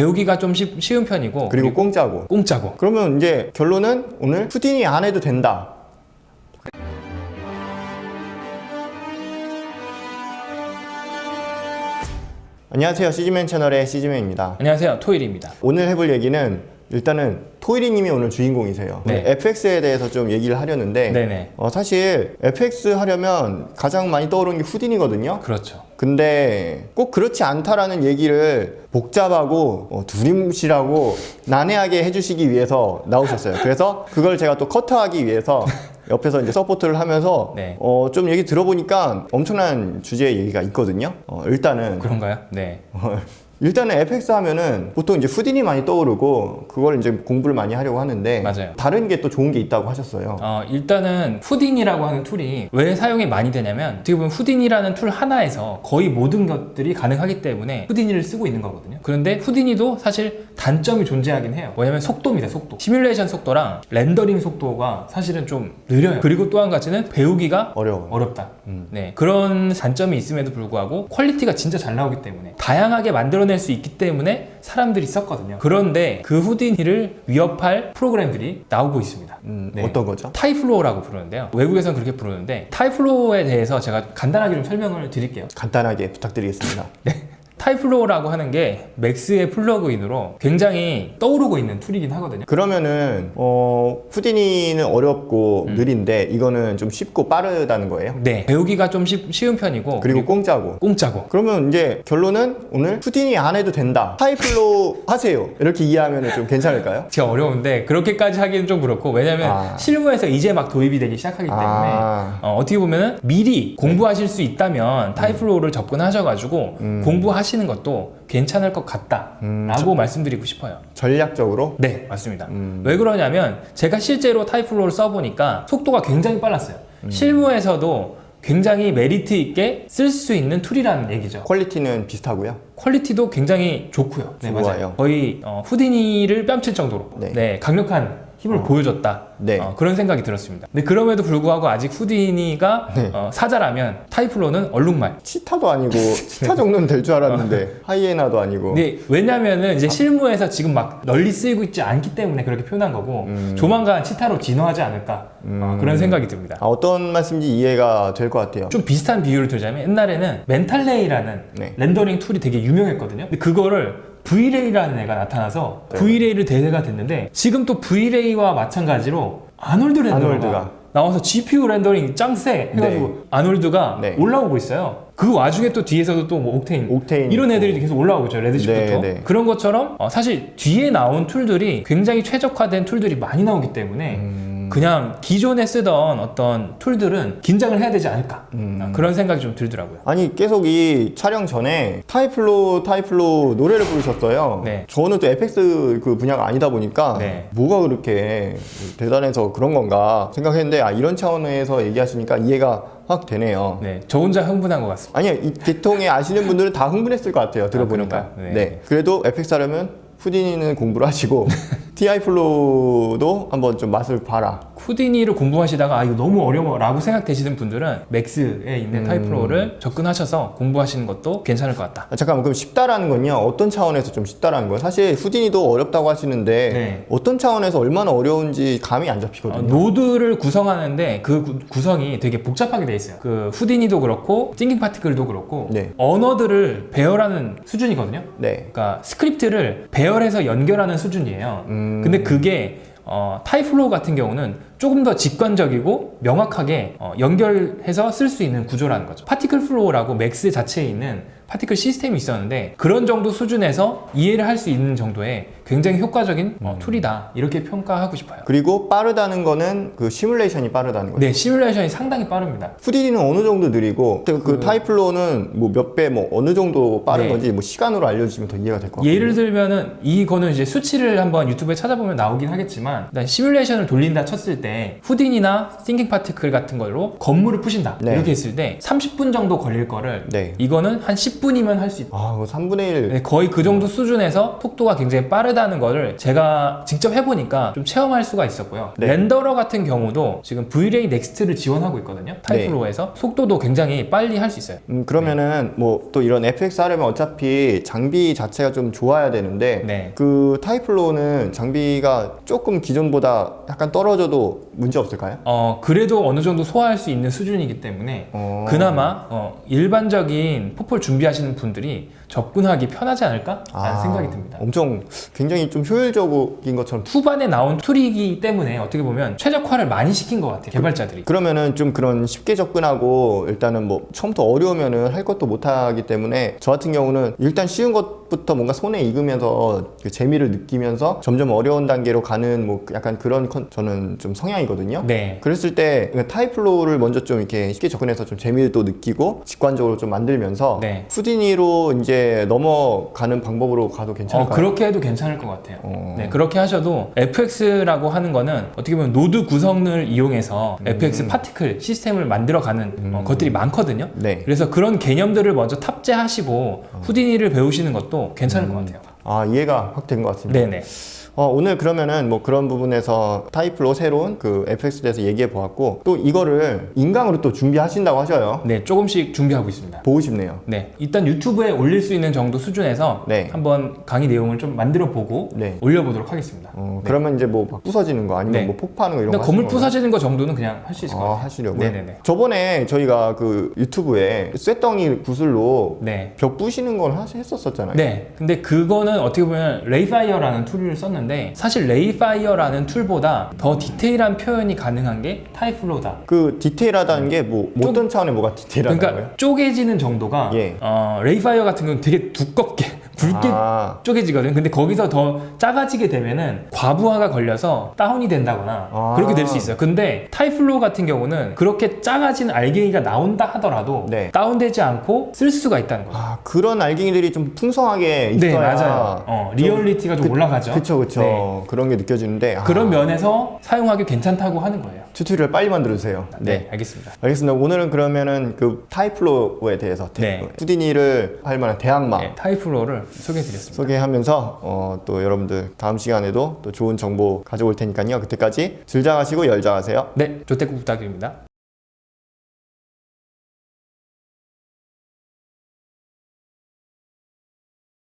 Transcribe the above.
배우기가 좀 쉬운 편이고 그리고 공짜고. 그러면 이제 결론은 오늘 후디니 안 해도 된다. 안녕하세요, 시즈맨 채널의 시즈맨입니다. 안녕하세요, 토일입니다. 오늘 해볼 얘기는 일단은 토일이님이 오늘 주인공이세요. 네. 오늘 FX에 대해서 좀 얘기를 하려는데 네네. 사실 FX 하려면 가장 많이 떠오르는 게 후딘이거든요. 그렇죠. 근데 꼭 그렇지 않다라는 얘기를 복잡하고 두림실하고 난해하게 해주시기 위해서 나오셨어요. 그래서 그걸 제가 또 커트하기 위해서 옆에서 이제 서포트를 하면서 네. 좀 얘기 들어보니까 엄청난 주제의 얘기가 있거든요. 일단은 그런가요? 네. 일단은 FX 하면은 보통 이제 후딘이 많이 떠오르고 그걸 이제 공부를 많이 하려고 하는데 맞아요. 다른 게 또 좋은 게 있다고 하셨어요. 일단은 후딘이라고 하는 툴이 왜 사용이 많이 되냐면 어떻게 보면 후딘이라는 툴 하나에서 거의 모든 것들이 가능하기 때문에 후딘이를 쓰고 있는 거거든요. 그런데 후딘이도 사실 단점이 존재하긴 해요. 뭐냐면 속도입니다. 속도. 시뮬레이션 속도랑 렌더링 속도가 사실은 좀 느려요. 그리고 또 한 가지는 배우기가 어렵다. 네, 그런 단점이 있음에도 불구하고 퀄리티가 진짜 잘 나오기 때문에 다양하게 만들어낼 수 있기 때문에 사람들이 썼거든요. 그런데 그 후디니를 위협할 프로그램들이 나오고 있습니다. 네. 어떤 거죠? 타이플로우라고 부르는데요. 외국에서는 그렇게 부르는데 타이플로우에 대해서 제가 간단하게 좀 설명을 드릴게요. 간단하게 부탁드리겠습니다. 네. 타이플로우라고 하는 게 맥스의 플러그인으로 굉장히 떠오르고 있는 툴이긴 하거든요. 그러면은 후디니는 어렵고 느린데 이거는 좀 쉽고 빠르다는 거예요? 네, 배우기가 좀 쉬운 편이고 그리고 공짜고. 그러면 이제 결론은 오늘 후디니 안 해도 된다, 타이플로우 하세요, 이렇게 이해하면 좀 괜찮을까요? 진짜 어려운데 그렇게까지 하기는 좀 그렇고, 왜냐면 실무에서 이제 막 도입이 되기 시작하기 때문에 어떻게 보면 미리 공부하실 수 있다면 타이플로우를 접근하셔가지고 공부하시는 것도 괜찮을 것 같다라고 말씀드리고 싶어요. 전략적으로? 네, 맞습니다. 왜 그러냐면 제가 실제로 타이플로우를 써보니까 속도가 굉장히 빨랐어요. 실무에서도 굉장히 메리트 있게 쓸 수 있는 툴이라는 얘기죠. 퀄리티는 비슷하고요? 퀄리티도 굉장히 좋고요. 네, 좋아요. 맞아요. 거의 후디니를 뺨칠 정도로 네. 강력한 힘을 보여줬다. 네. 그런 생각이 들었습니다. 근데 그럼에도 불구하고 아직 후디니가 사자라면 타이플로우는 얼룩말. 치타도 아니고 치타 정도는 될 줄 알았는데 하이에나도 아니고. 네, 왜냐면은 이제 실무에서 지금 막 널리 쓰이고 있지 않기 때문에 그렇게 표현한 거고 조만간 치타로 진화하지 않을까 그런 생각이 듭니다. 어떤 말씀인지 이해가 될 것 같아요. 좀 비슷한 비유를 들자면 옛날에는 멘탈레이라는 렌더링 툴이 되게 유명했거든요. 근데 그거를 V레이라는 애가 나타나서 V레이를 대세가 됐는데 지금 또 V레이와 마찬가지로 아놀드 렌더러가 나와서 GPU 렌더링 짱세 해가지고 아놀드가 올라오고 있어요. 그 와중에 또 뒤에서도 또 뭐 옥테인 이런 애들이 계속 올라오고 있죠. 레드시프트. 그런 것처럼 사실 뒤에 나온 툴들이 굉장히 최적화된 툴들이 많이 나오기 때문에 그냥 기존에 쓰던 어떤 툴들은 긴장을 해야 되지 않을까 그런 생각이 좀 들더라고요. 아니 계속 이 촬영 전에 타이플로 노래를 부르셨어요. 네. 저는 또 FX 그 분야가 아니다 보니까 뭐가 그렇게 대단해서 그런 건가 생각했는데 이런 차원에서 얘기하시니까 이해가 확 되네요. 네, 저 혼자 흥분한 것 같습니다. 아니요, 이 계통에 아시는 분들은 다 흥분했을 것 같아요. 들어보니까. 네. 그래도 FX 하려면 후디니는 공부를 하시고 TI플로우도 한번 좀 맛을 봐라. 후디니를 공부하시다가 이거 너무 어려워 라고 생각되시는 분들은 맥스에 있는 타이플로우를 접근하셔서 공부하시는 것도 괜찮을 것 같다. 잠깐만, 그럼 쉽다라는 건요 어떤 차원에서 좀 쉽다라는 거예요? 사실 후디니도 어렵다고 하시는데 어떤 차원에서 얼마나 어려운지 감이 안 잡히거든요. 노드를 구성하는데 그 구성이 되게 복잡하게 돼 있어요. 그 후디니도 그렇고 띵킹 파티클도 그렇고 언어들을 배열하는 수준이거든요. 그러니까 스크립트를 배열해서 연결하는 수준이에요. 근데 그게 타이플로우 같은 경우는 조금 더 직관적이고 명확하게 연결해서 쓸 수 있는 구조라는 거죠. 파티클 플로우라고 맥스 자체에 있는 파티클 시스템이 있었는데 그런 정도 수준에서 이해를 할 수 있는 정도의 굉장히 효과적인 툴이다, 이렇게 평가하고 싶어요. 그리고 빠르다는 거는 그 시뮬레이션이 빠르다는 거죠? 네, 시뮬레이션이 상당히 빠릅니다. 후디니는 어느 정도 느리고 그 타이플로우는 뭐 몇 배 뭐 어느 정도 빠른 건지 뭐 시간으로 알려주시면 더 이해가 될 것 같아요. 예를 들면은 이거는 이제 수치를 한번 유튜브에 찾아보면 나오긴 하겠지만 시뮬레이션을 돌린다 쳤을 때 때 후딘이나 싱킹 파티클 같은 걸로 건물을 푸신다 네. 이렇게 했을 때 30분 정도 걸릴 거를 네. 이거는 한 10분이면 할 수 있다. 아, 그거 3분의 1. 네, 거의 그 정도 수준에서 속도가 굉장히 빠르다는 거를 제가 직접 해보니까 좀 체험할 수가 있었고요. 네. 렌더러 같은 경우도 지금 V-Ray Next를 지원하고 있거든요. 타이플로에서 속도도 굉장히 빨리 할 수 있어요. 그러면은 뭐 또 이런 FX 하려면 어차피 장비 자체가 좀 좋아야 되는데 네. 그 타이플로는 장비가 조금 기존보다 약간 떨어져도 문제 없을까요? 그래도 어느 정도 소화할 수 있는 수준이기 때문에 그나마 일반적인 포폴 준비하시는 분들이 접근하기 편하지 않을까라는 생각이 듭니다. 엄청 굉장히 좀 효율적인 것처럼 후반에 나온 툴이기 때문에 어떻게 보면 최적화를 많이 시킨 것 같아요, 개발자들이. 그러면은 좀 그런 쉽게 접근하고 일단은 뭐 처음부터 어려우면은 할 것도 못 하기 때문에 저 같은 경우는 일단 쉬운 것부터 뭔가 손에 익으면서 그 재미를 느끼면서 점점 어려운 단계로 가는 뭐 약간 그런 저는 좀 성향이거든요. 네. 그랬을 때 타이플로우를 먼저 좀 이렇게 쉽게 접근해서 좀 재미를 또 느끼고 직관적으로 좀 만들면서 네. 후디니로 이제 넘어가는 방법으로 가도 괜찮을까요? 그렇게 해도 괜찮을 것 같아요. 네, 그렇게 하셔도 FX라고 하는 거는 어떻게 보면 노드 구성을 이용해서 FX 파티클 시스템을 만들어가는 것들이 많거든요. 네. 그래서 그런 개념들을 먼저 탑재하시고 후디니를 배우시는 것도 괜찮을 것 같아요. 아, 이해가 확 된 것 같습니다. 네네. 오늘 그러면은 뭐 그런 부분에서 타이플로 새로운 그 FX에 대해서 얘기해 보았고 또 이거를 인강으로 또 준비하신다고 하셔요. 네, 조금씩 준비하고 있습니다. 보고 싶네요. 네, 일단 유튜브에 올릴 수 있는 정도 수준에서 네. 한번 강의 내용을 좀 만들어 보고 네. 올려보도록 하겠습니다. 그러면 이제 뭐 막 부서지는 거 아니면 네. 뭐 폭파하는 거 이런 근데 거 건물 하시는 부서지는 거 정도는 그냥 할 수 있을 것 같아요. 하시려고요? 네네네. 저번에 저희가 그 유튜브에 쇳덩이 구슬로 네. 벽 부시는 걸 했었잖아요. 네, 근데 그거는 어떻게 보면 레이파이어라는 툴을 썼는데 사실 레이파이어라는 툴보다 더 디테일한 표현이 가능한 게 타이플로우다. 그 디테일하다는 게 뭐 어떤 차원에 뭐가 디테일하다는 그러니까 거예요? 쪼개지는 정도가 예. 레이파이어 같은 경우는 되게 두껍게 굵게 쪼개지거든요. 근데 거기서 더 작아지게 되면은 과부하가 걸려서 다운이 된다거나 그렇게 될 수 있어요. 근데 타이플로우 같은 경우는 그렇게 작아진 알갱이가 나온다 하더라도 네. 다운되지 않고 쓸 수가 있다는 거죠. 그런 알갱이들이 좀 풍성하게 있어야 네, 맞아요. 리얼리티가 좀 올라가죠. 그쵸. 네. 그런 게 느껴지는데 그런 면에서 사용하기 괜찮다고 하는 거예요. 튜토리얼 빨리 만들어주세요. 네, 알겠습니다. 알겠습니다. 오늘은 그러면은 그 타이플로우에 대해서 네. 후디니를 할 만한 대항마 네, 타이플로우를 소개해드렸습니다. 소개하면서 또 여러분들 다음 시간에도 또 좋은 정보 가져올 테니까요. 그때까지 즐장하시고 열장하세요. 네, 조태국 부탁드립니다.